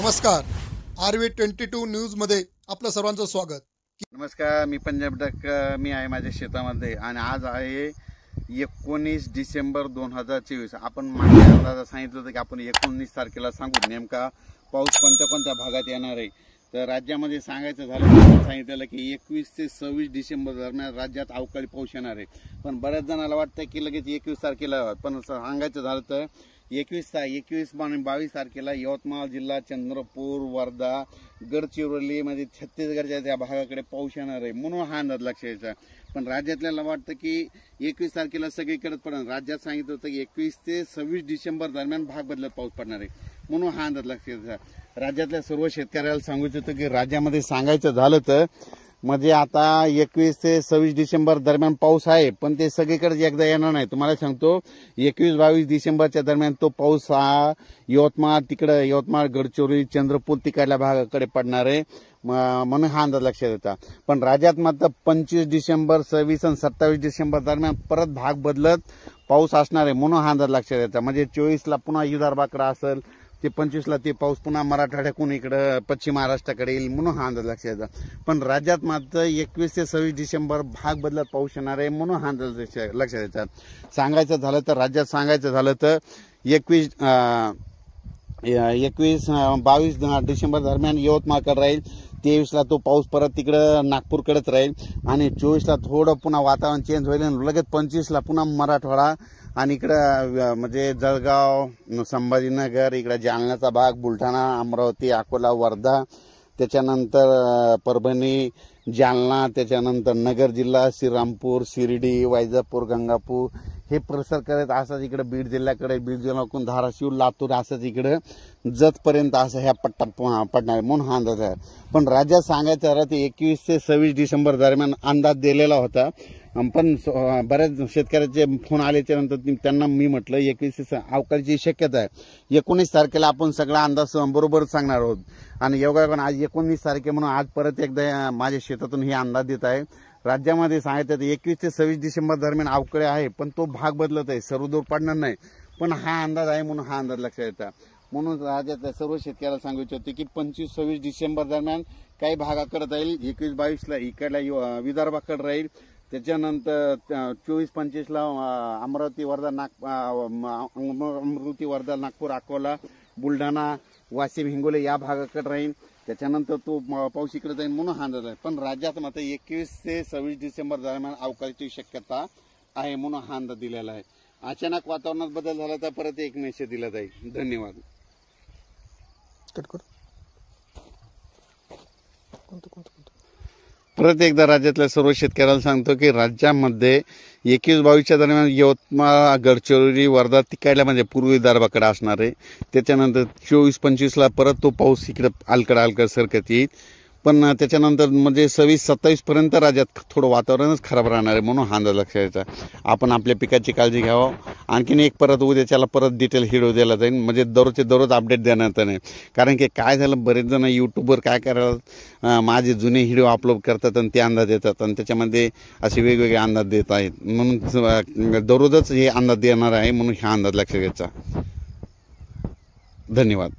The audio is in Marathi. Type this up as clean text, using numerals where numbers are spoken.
नमस्कार. RV22 न्यूजमध्ये आपलं सर्वांचं स्वागत. नमस्कार, मी पंजाब डक. मी आहे माझ्या शेतामध्ये आणि आज आहे 19 डिसेंबर 2024. आपण मागच्या अंदाजात सांगितलं होतं की आपण 19 तारखेला सांगू नेमका पाऊस कोणत्या कोणत्या भागात येणार आहे. तर राज्यामध्ये सांगायचं झालं तर सांगितलेलं की 21 ते 26 डिसेंबर दरम्यान राज्यात अवकाळी पाऊस येणार आहे. पण बऱ्याच जणांना वाटतं की लगेच 21 तारखेला, पण सांगायचं झालं तर 21 आणि 22 तारखेला यवतमाळ जिल्हा, चंद्रपूर, वर्धा, गडचिरोली म्हणजे छत्तीसगडच्या त्या भागाकडे पाऊस येणार आहे म्हणून हा अंदाज लक्षात यायचा. पण राज्यातल्याला वाटतं की 21 तारखेला सगळीकडे पडेल. राज्यात सांगितलं होतं की 21 ते 26 डिसेंबर दरम्यान भाग बदलत पाऊस पडणार आहे म्हणून हा अंदाज लक्षात यायचा. राज्यातल्या सर्व शेतकऱ्याला सांगायचं होतं की राज्यामध्ये सांगायचं झालं तर म्हणजे आता 21 ते 26 डिसेंबर दरम्यान पाऊस आहे, पण ते सगळीकडे एकदा येणार नाही. तुम्हाला सांगतो 21-22 डिसेंबरच्या दरम्यान तो पाऊस हा यवतमाळ, गडचिरोली, चंद्रपूर तिकडल्या भागाकडे पडणार आहे म्हणून हा अंदाज लक्षात येतात. पण राज्यात मात्र 25 डिसेंबर, 26 आणि 27 डिसेंबर दरम्यान परत भाग बदलत पाऊस असणार आहे म्हणून हा अंदाज लक्षात येतात. म्हणजे 24ला पुन्हा विदर्भाकडे असेल, ते 25ला ते पाऊस पुन्हा मराठवाड्याकडून इकडं पश्चिम महाराष्ट्राकडे येईल म्हणून हा अंदाज लक्षात येतात. पण राज्यात मात्र 21 ते 26 डिसेंबर भाग बदलत पाऊस येणार आहे म्हणून हा अंदाज लक्षात येतात. सांगायचं झालं तर राज्यात सांगायचं झालं तर 22 डिसेंबर दरम्यान यवतमाळकडे राहील. 23ला तो पाऊस परत तिकडं नागपूरकडेच राहील आणि 24ला थोडं पुन्हा वातावरण चेंज होईल आणि लगेच 25ला पुन्हा मराठवाडा आणि इकडं म्हणजे जळगाव, संभाजीनगर, इकडं जालन्याचा भाग, बुलढाणा, अमरावती, अकोला, वर्धा, त्याच्यानंतर परभणी, जालना, त्याच्यानंतर नगर जिल्हा, श्रीरामपूर, शिर्डी, वैजापूर, गंगापूर हे प्रसार करत असंच इकडं बीड जिल्ह्याकडून धाराशिव, लातूर असंच इकडं जतपर्यंत असं ह्या पट्टा पडणार म्हणून हा अंदाज आहे. पण राज्यात सांगायचं झालं ते 21 ते 26 डिसेंबर दरम्यान अंदाज दिलेला होता. पण बऱ्याच शेतकऱ्याचे फोन आल्याच्या नंतर त्यांना मी म्हटलं 21 अवकाळीची शक्यता आहे. 19 तारखेला आपण सगळा अंदाज बरोबर सांगणार आहोत आणि योगायोगाने आज 19 तारखे म्हणून आज परत एकदा माझ्या शेतातून हे अंदाज देत आहे. राज्यामध्ये सांगायचं 21 ते 26 डिसेंबर दरम्यान अवकाळी आहे, पण तो भाग बदलत आहे, सर्वदूर पडणार नाही. पण हा अंदाज आहे म्हणून हा अंदाज लक्षात येतात. म्हणून राज्यातल्या सर्व शेतकऱ्याला सांगायचे होते की 25-26 डिसेंबर दरम्यान काही भागाकडे राहील, 21-22ला इकडल्या विदर्भाकडे राहील, त्याच्यानंतर 24-25ला अमरावती, वर्धा, नागपूर, अकोला, बुलढाणा, वाशिम, हिंगोली या भागाकडे राहील. त्याच्यानंतर तो पाऊस इकडे जाईल म्हणून हा अंदाज आहे. पण राज्यात मात्र 21 ते 26 डिसेंबर दरम्यान अवकाळीची शक्यता आहे म्हणून हा अंदाज दिलेला आहे. अचानक वातावरणात बदल झाला तर परत एक मेसेज दिला जाईल. धन्यवाद. परत एकदा राज्यातल्या सर्व शेतकऱ्याला सांगतो की राज्यामध्ये 21-22च्या दरम्यान यवतमाळ, गडचिरोली, वर्धा तिकडल्या म्हणजे पूर्व विदर्भाकडे असणार आहे. त्याच्यानंतर 24-25ला परत तो पाऊस इकडे अलकड सरकत येईल. पण त्याच्यानंतर म्हणजे 26-27 पर्यंत राज्यात थोडं वातावरणच खराब राहणार आहे म्हणून हा अंदाज लक्षात यायचा. आपण आपल्या पिकाची काळजी घ्यावं. आणखीन एक परत उद्याच्याला परत डिटेल व्हिडिओ दिला जाईल म्हणजे दररोज अपडेट देण्यात नाही. कारण की काय झालं, बरेच जण यूट्यूबवर काय करायला माझे जुने व्हिडिओ अपलोड करतात आणि ते अंदाज देतात आणि त्याच्यामध्ये असे वेगवेगळे अंदाज देत आहेत. म्हणून दररोजच हे अंदाज देणार आहे म्हणून हा अंदाज लक्षात घ्यायचा. धन्यवाद.